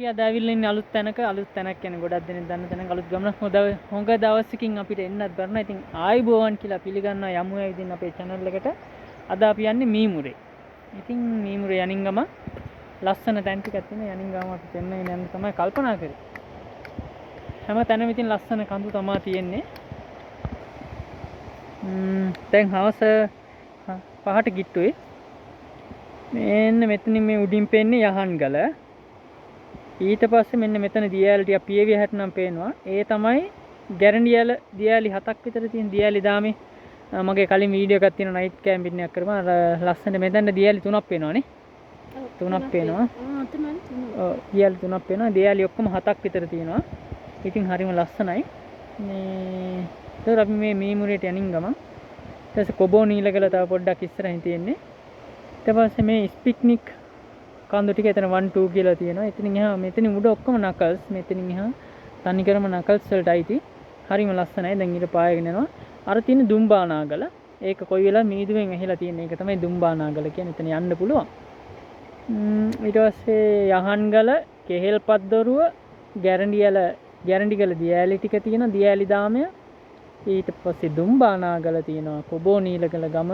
අපි අද ඇවිල්ලා ඉන්නේ අලුත් තැනක් කියන්නේ ගොඩක් දෙනෙක් දන්න තැනක අලුත් ගමන හොඟ දවසකින් අපිට එන්නත් බරනවා. ඉතින් ආයිබෝවන් කියලා පිළිගන්නවා යමු ඇවිදින් අපේ channel එකට. අද අපි යන්නේ මීමුරේ. ඉතින් මීමුරේ යනින් ගම ලස්සන තැන් ටිකක් තියෙනවා. යනින් ගම අපි දෙන්න යන්න තමයි කල්පනා කරේ. හැම තැනම ඉතින් ලස්සන කඳු තමයි තියෙන්නේ. දැන් හවස 5ට ගිට්ටුයි. මෙන්න මෙතනින් මේ උඩින් පෙන්නේ යහන්ගල. ඊට පස්සේ මෙන්න මෙතන දියැලි ටික පියවිය හැට නම් පේනවා. ඒ තමයි ගැරන්ඩියල දියැලි 7ක් විතර තියෙන දියැලි දාමේ. මගේ කලින් වීඩියෝ එකක් තියෙනවා නයිට් කැම්පින් එකක් කරපුවා. අර ලස්සන මෙතන දියැලි 3ක් පේනවනේ. 3ක් පේනවා. ඔව් දියැලි 3ක් පේනවා. දියැලි ඔක්කොම 7ක් විතර තියෙනවා. ඉතින් හරිම ලස්සනයි. මේ ඒතර අපි මේ මීමුරේට යනින් ගමන්. ඊට පස්සේ කොබෝ නීලගල තව පොඩ්ඩක් ඉස්සරහින් තියෙන්නේ. ඊට පස්සේ මේ ස්පික්නික් කන්දු ටික එතන 1 2 කියලා තියෙනවා. එතනින් එහා මෙතනින් උඩ ඔක්කොම නකල්ස්. මෙතනින් එහා තනිකරම නකල්ස් වලට අයිති. හරිම ලස්සනයි. දැන් ඊට පායගෙන යනවා. අර තියෙන දුම්බානාගල. ඒක කොයි වෙලාව මීදුවෙන් ඇහිලා තියෙන. ඒක තමයි දුම්බානාගල කියන්නේ. එතන යන්න පුළුවන්. ඊට පස්සේ යහන්ගල, කෙහෙල්පත්දොරුව, ගැරන්ඩිගල දියැලි ටික තියෙනවා. දියැලි දාමය. ඊට පස්සේ දුම්බානාගල තියෙනවා. කොබෝ නීලගල ගම.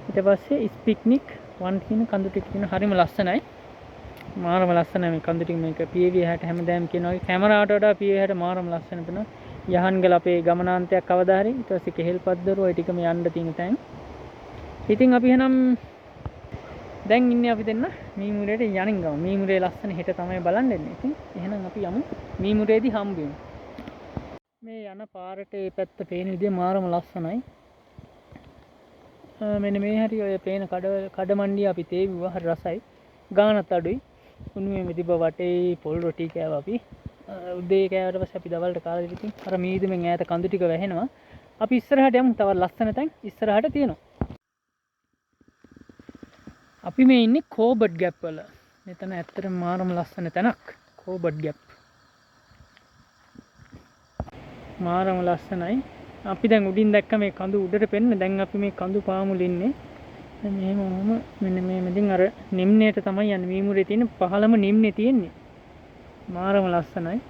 ඊට පස්සේ ස්පික්නික් 1 කියන කඳු ටික තියෙන හරිම ලස්සනයි. මාරම ලස්සනයි මේ කඳු ටික මේක PV 60 හැමදාම කියනවා වගේ කැමරාවට වඩා PV 60 මාරම ලස්සන වෙනවා. යහන්ගල අපේ ගමනාන්තයක් කවදා හරි ඊට පස්සේ කෙහෙල්පත්දොරුව ඔය ටිකම යන්න තියෙන තැන්. ඉතින් අපි එහෙනම් දැන් ඉන්නේ අපි දෙන්න මීමුරේට යනින් ගම. මීමුරේ ලස්සන හෙට තමයි බලන්න එන්නේ. ඉතින් එහෙනම් අපි යමු මීමුරේදී හම්බ වෙමු. මේ යන පාරට මේ පැත්ත පේන විදිය මාරම ලස්සනයි. මෙන්න මේ හැටි ඔය පේන කඩමණ්ඩිය අපි තේවිවා හරි රසයි. ගානත් අඩුයි. උණුවේ තිබ්බ වටේ පොල් රොටි කෑවා අපි. උදේ කෑවට පස්සේ අපි දවල්ට කාලා ඉතින් අර මීදුමෙන් ඈත කඳු ටික වැහෙනවා. අපි ඉස්සරහට යමු. තව ලස්සන තැන් ඉස්සරහට තියෙනවා. අපි මේ ඉන්නේ කෝබට් ගැප් වල. මෙතන ඇත්තටම මාරම ලස්සන තැනක්. Corbett gap. මාරම ලස්සනයි. අපි දැන් උඩින් දැක්ක මේ කඳු උඩට පෙන්න. දැන් අපි මේ කඳු පාමුල ඉන්නේ. මෙහෙමම මෙන්න මේ මෙදින් අර නිම්නයට තමයි යන්නේ. මීමුරේ තියෙන පහළම නිම්නේ තියෙන්නේ. මාරම ලස්සනයි.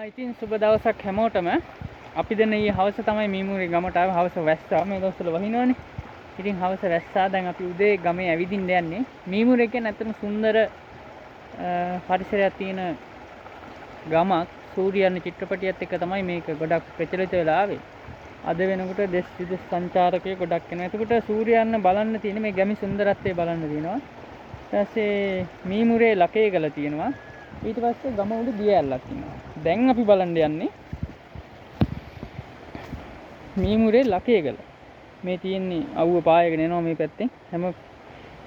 ඉතින් සුබ දවසක් හැමෝටම. අපි දැන් ඊයේ හවස තමයි මීමුරේ ගමට ආවේ. හවස වැස්සා මේ දවස්වල වහිනවනේ. ඉතින් හවස වැස්සා දැන් අපි උදේ ගමේ ඇවිදින්න යන්නේ. මීමුරේ කියන්නේ ඇත්තටම සුන්දර පරිසරයක් තියෙන ගමක්. සූර්යයන් චිත්‍රපටියත් එක්ක තමයි මේක ගොඩක් ප්‍රචලිත වෙලා ආවේ. අද වෙනකොට දෙස් විදෙස් සංචාරකයෝ ගොඩක් එනවා. එතකොට සූර්යයන් බලන්න තියෙන මේ ගැමි සුන්දරත්වය බලන්න තියෙනවා. ඊට පස්සේ මීමුරේ ලකේගල තියෙනවා. ඊට පස්සේ ගම උඩ දියැලක් තියෙනවා. දැන් අපි බලන්න යන්නේ මීමුරේ ලකේගල. මේ තියෙන්නේ අවුව පායගෙන එනවා මේ පැත්තෙන්.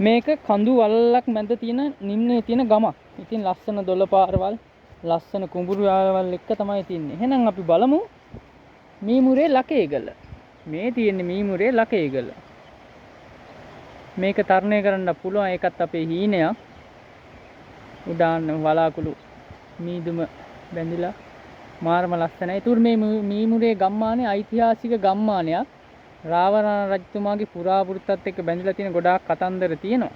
මේක කඳු වලල්ලක් මැද තියෙන නිම්නේ තියෙන ගමක්. ඉතින් ලස්සන දොළ පාරවල් ලස්සන කුඹුරු ආවල් එක තමයි තින්නේ. එහෙනම් අපි බලමු මීමුරේ ලකේගල. මේ තියෙන්නේ මීමුරේ ලකේගල. මේක තරණය කරන්න පුළුවන්. ඒකත් අපේ හීනයක්. උඩාන්න වලාකුළු මීදුම බැඳිලා මාරම ලස්සනයි. ඒතුර මේ මීමුරේ ගම්මානේ ඓතිහාසික ගම්මානයක්. රාවණ රජතුමාගේ පුරාවෘත්තත් එක්ක බැඳිලා තියෙන ගොඩාක් කතන්දර තියෙනවා.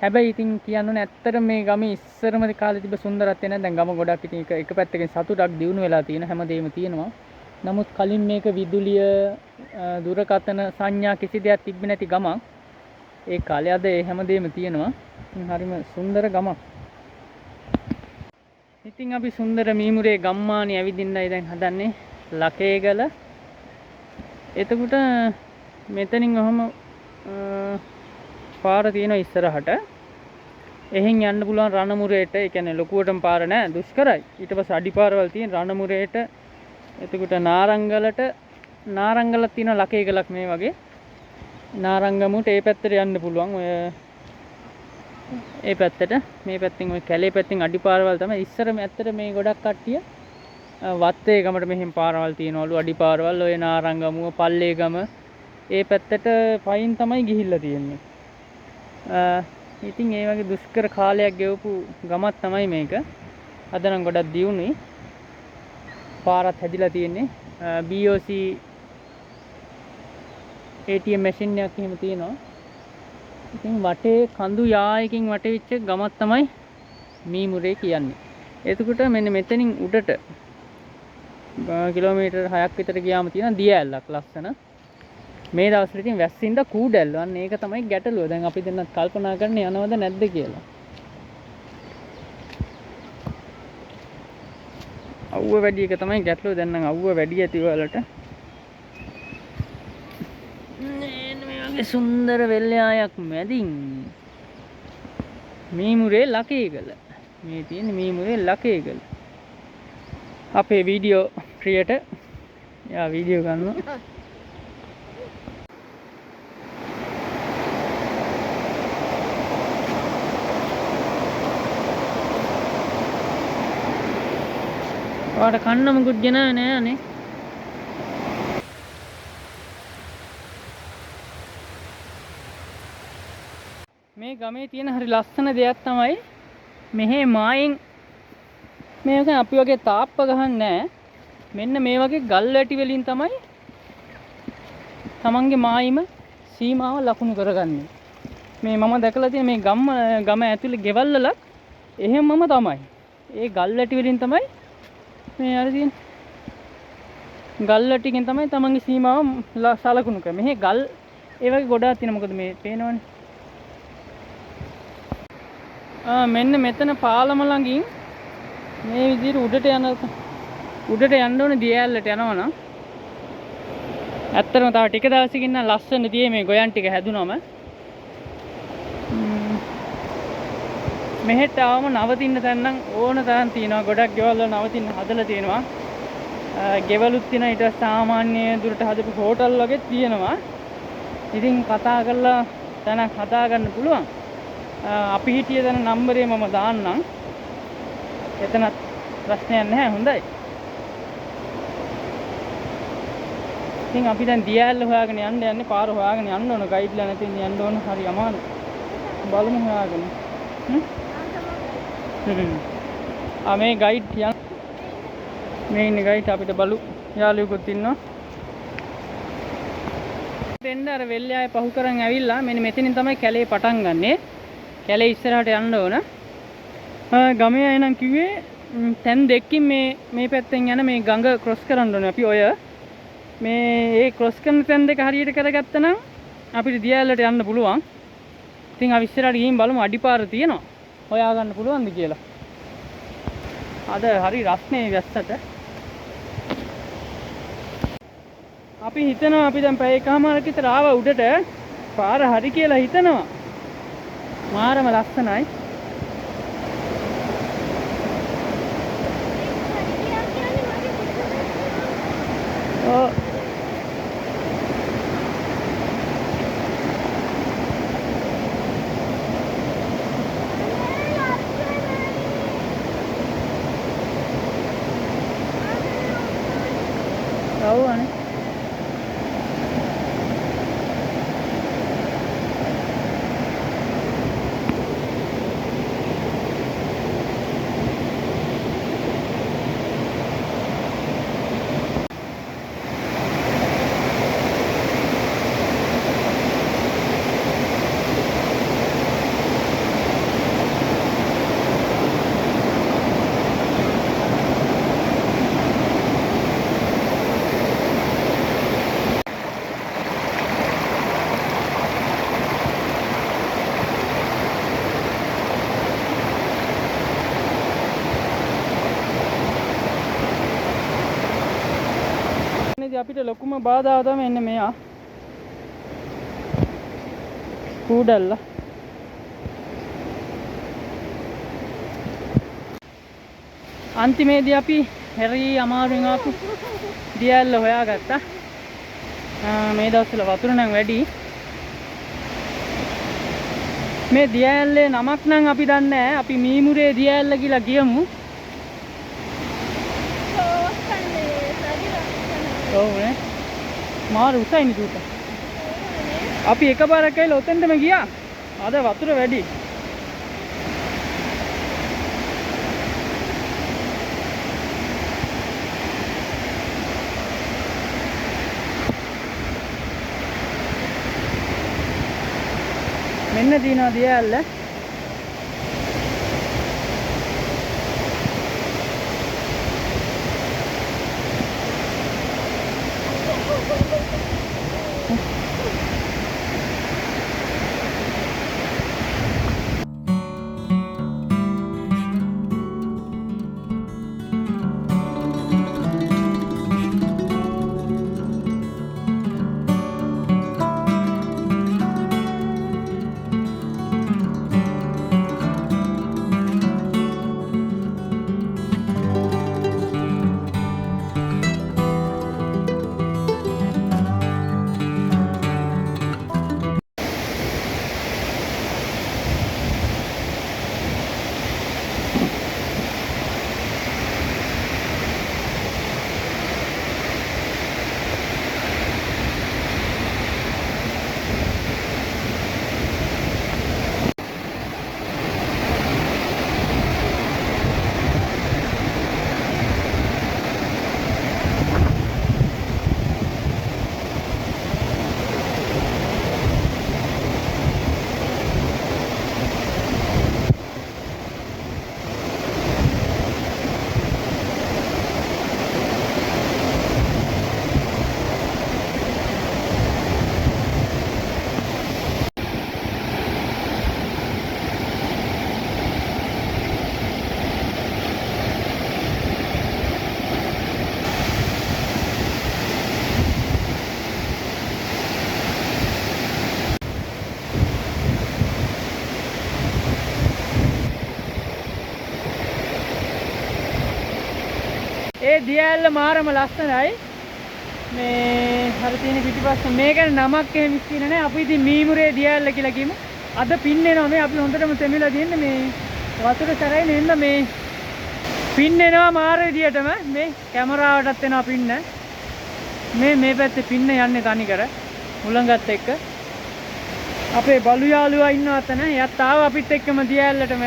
හැබැයි ඉතින් කියන්න ඇත්තට මේ ගමේ ඉස්සරම කාලේ තිබ්බ සුන්දරත්වය නෑ. දැන් ගම ගොඩක් ඉතින් එක පැත්තකින් සතුටක් දියුණු වෙලා තියෙන හැමදේම තියෙනවා. නමුත් කලින් මේක විදුලිය දුරකථන සංඥා කිසි දෙයක් තිබ්බේ නැති ගමක්. ඒ කාලේ අද ඒ හැමදේම තියෙනවා. ඉතින් හරිම සුන්දර ගමක්. ඉතින් අපි සුන්දර මීමුරේ ගම්මානේ ඇවිදින්නයි දැන් හදන්නේ ලකේගල. එතකොට මෙතනින් ඔහම පාර තියෙනවා ඉස්සරහට. එහෙන් යන්න පුළුවන් රණමුරේට. ඒ කියන්නේ ලොකුවටම පාර නෑ දුෂ්කරයි. ඊට පස්සේ අඩිපාරවල් තියෙන රණමුරේට. එතකොට නාරංගලක් තියෙන ලකේගලක් මේ වගේ. නාරංගමුට ඒ පැත්තට යන්න පුළුවන්. ඔය ඒ පැත්තට මේ පැත්තෙන් ඔය කැලේ පැත්තෙන් අඩිපාරවල් තමයි. ඉස්සරම ඇත්තට මේ ගොඩක් කට්ටිය වත්තේ ගමට මෙහෙම පාරවල් තියෙනවලු අඩිපාරවල්. ඔය නාරංගමුව පල්ලේගම ඒ පැත්තට පයින් තමයි ගිහිල්ලා තියෙන්නේ. ඉතින් ඒ වගේ දුෂ්කර කාලයක් ගෙවපු ගමක් තමයි මේක. අද නම් ගොඩක් දියුණුයි. පාරත් හැදිලා තියෙන්නේ. BOC ATM මැෂින් එකක් එහෙම තියෙනවා. ඉතින් වටේ කඳු යායකින් වටේච්ච ගමක් තමයි මීමුරේ කියන්නේ. එතකොට මෙන්න මෙතනින් උඩට කිලෝමීටර් 6ක් විතර ගියාම තියෙන දිය ඇල්ලක් ලස්සන. මේ දවස්වල ඉතින් වැස්සින්ද කූඩැල්ල. අන්න ඒක තමයි ගැටලුව. දැන් අපි දෙන්නත් කල්පනා කරන්නේ යනවද නැද්ද කියලා. අවුව වැඩි එක තමයි ගැටලුව. දැන් නම් අවුව වැඩි ඇති වලට. මේ වගේ සුන්දර වෙල්යායක් මැදින් මීමුරේ ලකේගල. මේ තියෙන්නේ මීමුරේ ලකේගල. අපේ වීඩියෝ ක්‍රියේටර් යා වීඩියෝ ගන්නවා. ඔයාට කන්න මොකුත් ගෙනාවේ නෑ අනේ. මේ ගමේ තියෙන හරි ලස්සන දෙයක් තමයි මෙහි මායින් මේක අපි වගේ තාප්ප ගහන්නේ නෑ. මෙන්න මේ වගේ ගල් වැටි වලින් තමයි තමන්ගේ මායිම සීමාව ලකුණු කරගන්නේ. මේ මම දැකලා තියෙන මේ ගම ඇතුලේ ගෙවල් වල එහෙමම තමයි. ඒ ගල් වැටි වලින් තමයි මේ අර තියෙන ගල් වැටිකින් තමයි තමන්ගේ සීමාව සලකුණු කරන්නේ. මෙහි ගල් ඒ වගේ ගොඩාක් තියෙන මොකද මේ පේනවනේ. මෙන්න මෙතන පාලම ළඟින් මේ විදිහට උඩට යන්න ඕනේ දිය ඇල්ලට යනවනම්. ඇත්තටම තව ටික දවසකින් නම් ලස්සන දියේ මේ ගොයන් ටික හැදුනම මෙහෙට ආවම නවතින්න තැන් නම් ඕන තරම් තියෙනවා. ගොඩක් ගෙවල් වල නවතින්න හදලා තියෙනවා. ගෙවලුත් තියෙනවා. ඊට සාමාන්‍ය දුරට හදපු හෝටල් වගේ තියෙනවා. ඉතින් කතා කරලා තැනක් හදා ගන්න පුළුවන්. අපි හිටිය දන නම්බරේ මම දාන්නම්. එතනත් ප්‍රශ්නයක් නැහැ. හොඳයි. ඉතින් අපි දැන් දියැල්ල හොයාගෙන යන්නේ පාර හොයාගෙන යන්න ඕන. ගයිඩ්ලා නැති ඉඳන් යන්න ඕන. හරි අමාරු. බලමු හොයාගෙන. මේ ගයිඩ් යන මේ ඉන්නේ ගයිඩ් අපිට බලු යාළුවෙකුත් ඉන්නවා. දෙන්න අර වෙල්යාය පහු කරන් ඇවිල්ලා මෙන්න මෙතනින් තමයි කැලේ පටන් ගන්නෙ. කැලේ ඉස්සරහට යන්න ඕන. ගමේ අය නම් කිව්වේ තැන් දෙකකින් මේ පැත්තෙන් යන මේ ගඟ ක්‍රොස් කරන්න ඕනේ. අපි ඔය මේ ක්‍රොස් කරන තැන් දෙක හරියට කරගත්තා නම් අපිට දියැලට යන්න පුළුවන්. ඉතින් අපි ඉස්සරහට ගිහින් බලමු අඩිපාර තියෙනවා. හොයා ගන්න පුළුවන්ද කියලා. අද හරි රස්නේ වැස්සට. අපි හිතනවා අපි දැන් පැය එකමාරක් විතර ආවා උඩට. පාර හරි කියලා හිතනවා. මාරම ලස්සනයි. ඔව්. ඔව් අනේ. අපිට ලොකුම බාධාව තමයි එන්නේ මෙයා කූඩල්ල. අන්තිමේදී අපි හරි අමාරුවෙන් ආපු දියැල්ල හොයාගත්තා. මේ දවස්වල වතුර නම් වැඩි. මේ දියැල්ලේ නමක් නම් අපි දන්නේ නැහැ. අපි මීමුරේ දියැල්ල කියලා කියමු. ඔව් නේ. මාර උසයි නේ දුක. අපි එකපාරක් ඇවිල්ලා ඔතෙන්ටම ගියා. අද වතුර වැඩි. මෙන්න පින්න දිනවා දියැල්ල. ඒ දියැල්ල මාරම ලස්සනයි. මේ හර තියෙන පිටිපස්ස මේක නමක් එහෙම ඉස්සින නැහැ. අපි ඉතින් මීමුරේ දියැල්ල කියලා කියමු. අද පින්නෙනවා මේ අපි හොඳටම තෙමිලා තියෙන්නේ මේ වතුර සැරයි නෙන්න මේ පින්නෙනවා මාර විදියටම මේ කැමරාවටත් එනවා පින්න. මේ පැත්තේ පින්න යන්නේ තනි කර මුලඟත් එක්ක. අපේ බලු යාළුවා ඉන්නවා අතන. එයාත් ආවා අපිත් එක්කම දියැල්ලටම.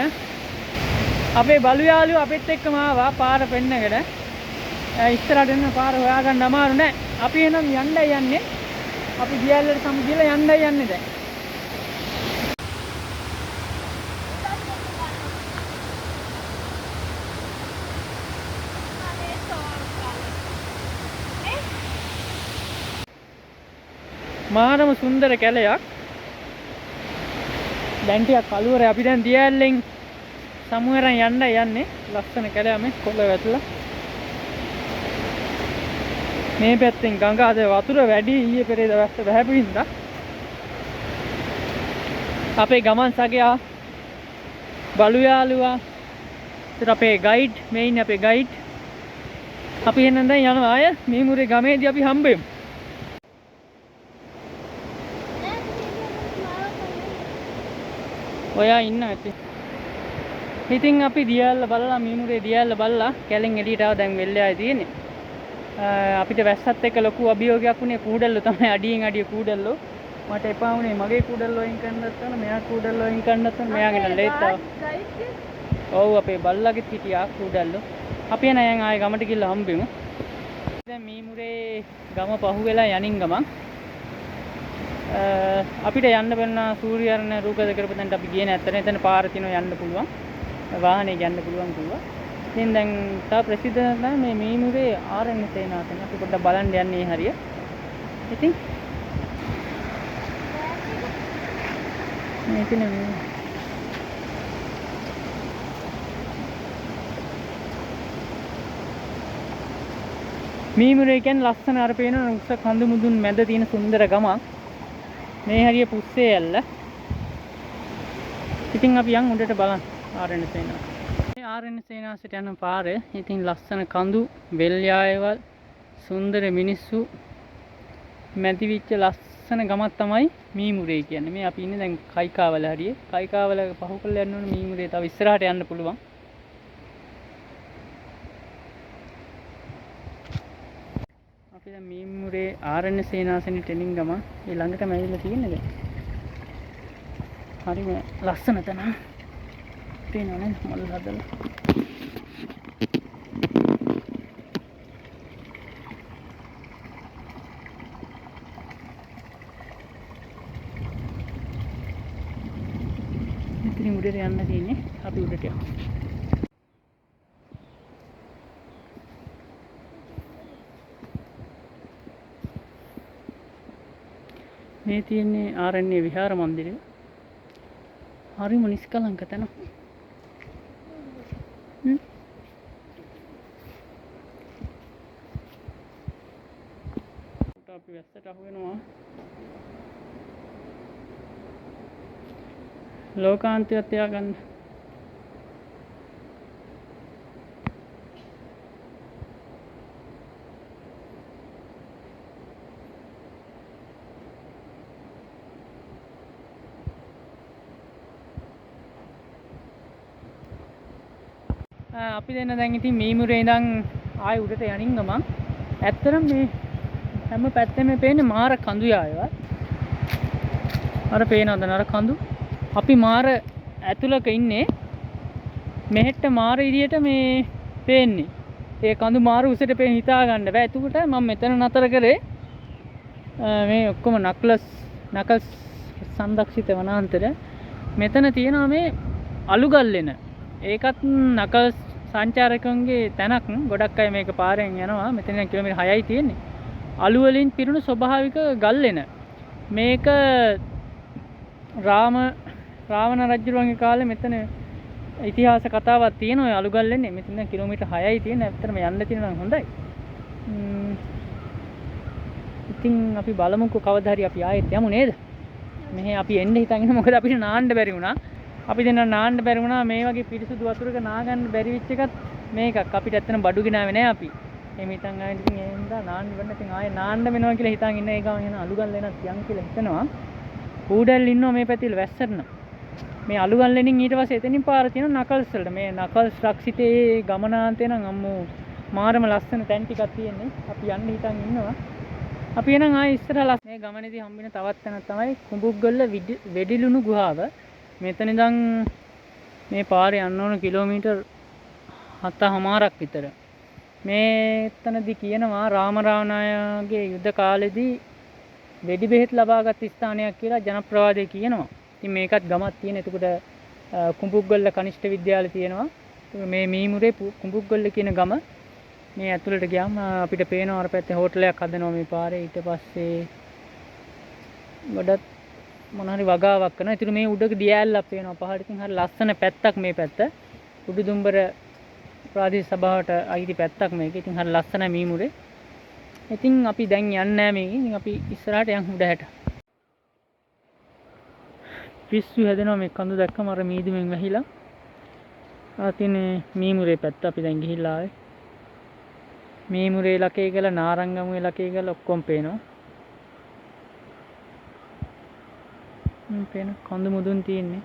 අපේ බලු යාළුවා අපිත් එක්කම ආවා පාර පෙන්නකට. ඉස්සරහට එන්න පාර හොයාගන්න අමාරු නෑ. අපි එනම් යන්නයි යන්නේ. අපි දියැල්ලට සමුගියලා යන්නයි යන්නේ දැන්. මාරම සුන්දර කැලයක්. දැන් ටිකක් කළුවරේ අපි දැන් දියැල්ලෙන් සමුවරන් යන්නයි යන්නේ. ලස්සන කැලයක් මේ කොළ වැටලා. මේ පැත්තෙන් ගඟ අද වතුර වැඩි ඊයේ පෙරේද වැස්ස බහැපු හින්දා අපේ ගමන් සගයා බලු යාළුවා ඉතින් අපේ ගයිඩ් මේ ඉන්නේ අපේ ගයිඩ් අපි එහෙනම් දැන් යනවා ආය මීමුරේ ගමේදී අපි හම්බෙමු. ඔයා ඉන්න ඇති. ඉතින් අපි දියැල්ල බලලා මීමුරේ දියැල්ල බලලා කැලෙන් එළියට ආව දැන් වෙල්ලෑයි තියෙන්නේ. අපිට වැස්සත් එක්ක ලොකු අභියෝගයක් වුණේ කූඩල්ලෝ තමයි අඩියෙන් අඩිය කූඩල්ලෝ. මට එපා වුණේ මගේ කූඩල්ලෝ අයින් කරන්නත් ඕන මෙයා කූඩල්ලෝ අයින් කරන්නත් ඕන මෙයාගෙන ලේත් ආවා. ඔව් අපේ බල්ලාගෙත් හිටියා කූඩල්ලෝ. අපි එන අයන් ආයේ ගමට ගිහලා හම්බෙමු. දැන් මීමුරේ ගම පහුවෙලා යනින් ගමන් අපිට යන්න බැන්න සූර්යහරණ රූපද කරපු තැනට අපි ගියේ නැත්තනේ එතන පාර තියෙනවා යන්න පුළුවන්. වාහනේ යන්න පුළුවන් කිව්වා. ඉතින් දැන් තා ප්‍රසිද්ධ නැහැ මේ මීමුරේ ආරණ්‍ය සේනාසන. අපි පොඩ්ඩක් බලන්න යන්නේ හරිය. ඉතින් මේක නෙමෙයි. මීමුරේ කියන්නේ ලස්සන අර පේන උස්ස කඳු මුදුන් මැද තියෙන සුන්දර ගමක්. මේ හරිය පුස්සේ ඇල්ල. ඉතින් අපි යන් උඩට බලන්න ආරණ්‍ය සේනාසන. ආරණ්‍ය සේනාසනට යන පාර ඉතින් ලස්සන කඳු වෙල් යායවල් සුන්දර මිනිස්සු මැදිවිච්ච ලස්සන ගමක් තමයි මීමුරේ කියන්නේ. මේ අපි ඉන්නේ දැන් කයිකාවල හරියේ. කයිකාවල පහු කරලා යන්න ඕනේ මීමුරේ තව ඉස්සරහට යන්න පුළුවන්. අපි දැන් මීමුරේ ආරණ්‍ය සේනාසනෙට එනින් ගම ළඟටම ඇවිල්ලා තියෙන්නේ දැන්. හරිම ලස්සන තැන. පේනවනේ මල් හදලා. උඩට යන්න තියෙන්නේ. අපි උඩට යමු. මේ තියෙන්නේ ආරණ්‍ය විහාර මන්දිරය. හරිම නිස්කලංක තැන. අපි වැස්සට අහු වෙනවා. ලෝකාන්තයත් එයා ගන්න. අපි දෙන්න දැන් ඉතින් මීමුරේ ඉඳන් ආයෙ උඩට යනින් ගමන් ඇත්තටම මේ හැම පැත්තෙම පේන්නේ මාර කඳු යායවා. අර පේනවද නර කඳු? අපි මාර ඇතුළක ඉන්නේ. මෙහෙට මාර ඉදියට මේ පේන්නේ. ඒ කඳු මාර උසට පේන හිතා ගන්න බෑ. එතකොට මම මෙතන නතර කරේ මේ ඔක්කොම නකල්ස් සංරක්ෂිත වනාන්තර. මෙතන තියෙනවා මේ අලුගල්ලෙන. ඒකත් නකල්ස් සංචාරකයන්ගේ තැනක්. ගොඩක් අය මේක පාරෙන් යනවා. මෙතන කිලෝමීටර් 6යි තියෙන්නේ. අලු වලින් පිරුණු ස්වභාවික ගල්ලෙන. මේක රාවණ රජුගේ කාලේ මෙතන ඉතිහාස කතාවක් තියෙනවා. ඔය අලුගල්ලෙන්නේ මෙතන කිලෝමීටර් 6යි තියෙන්නේ. ඇත්තටම යන්න තියෙනවා නම් හොඳයි. ඉතින් අපි බලමුකෝ කවදා හරි අපි ආයෙත් යමු නේද? මෙහෙ අපි එන්න හිතන් ඉන්න මොකද අපිට නාන්න බැරි වුණා. අපි දෙන්න නාන්න බැරි වුණා. මේ වගේ පිරිසුදු වතුරක නා ගන්න බැරි වෙච්ච එකත් මේකක්. අපිට ඇත්තටම බඩු ගෙනාවේ නෑ අපි. එහෙම හිතන් ආවෙ ඉතින් ඒ හින්දා නාන්න වෙන්න ඉතින් ආයෙ නාන්න වෙනවා කියලා හිතන් ඉන්න එක යන අලුගල් වෙනත් යන් කියලා හිතනවා. ඌඩල් ඉන්නවා මේ පැතිවල වැස්සරන. මේ අලුගල්ලෙනින් ඊට පස්සේ එතනින් පාර තියෙනවා නකල්ස් වලට. මේ නකල්ස් රක්ෂිතේ ගමනාන්තේ නම් අම්මෝ මාරම ලස්සන තැන් ටිකක් තියෙන්නේ. අපි යන්න හිතන් ඉන්නවා. අපි එනං ආයෙ ඉස්සරහලා මේ ගමනේදී හම්බෙන තවත් තැනක් තමයි කුඹුග්ගොල්ල වෙඩිලුණු ගුහාව. මෙතන ඉඳන් මේ පාරේ යන්න ඕන කිලෝමීටර් 7මාරක් විතර. මේතනදී කියනවා රාමරාවණයාගේ යුද්ධ කාලෙදී වෙඩි බෙහෙත් ලබාගත් ස්ථානයක් කියලා ජනප්‍රවාදයේ කියනවා. ඉතින් මේකත් ගමක් තියෙන. එතකොට කුඹුග්ගොල්ල කනිෂ්ඨ විද්‍යාලය තියෙනවා. මේ මීමුරේ කුඹුග්ගොල්ල කියන ගම මේ ඇතුළට ගියාම අපිට පේනවා අර පැත්තේ හෝටලයක් හදනවා මේ පාරේ. ඊට පස්සේ ගොඩක් මොන හරි වගාවක් කරනවා. ඉතින් මේ උඩක දියැලක් පේනවා පහළට. ඉතින් හරි ලස්සන පැත්තක් මේ පැත්ත. උඩුදුම්බර ප්‍රාදේශ සභාවට අයිති පැත්තක් මේක. ඉතින් හරි ලස්සනයි මීමුරේ. ඉතින් අපි දැන් යන්නේ නැහැ මේක. ඉතින් අපි ඉස්සරහට යන් උඩහැට. පිස්සු හැදෙනවා මේ කඳු දැක්කම අර මීදුමෙන් වැහිලා. ආ තියනේ මීමුරේ පැත්ත අපි දැන් ගිහිල්ලා ආවේ. මීමුරේ ලකේ කියලා නාරංගමුවේ ලකේ කියලා ඔක්කොම පේනවා. පේන කඳු මුදුන් තියෙන්නේ.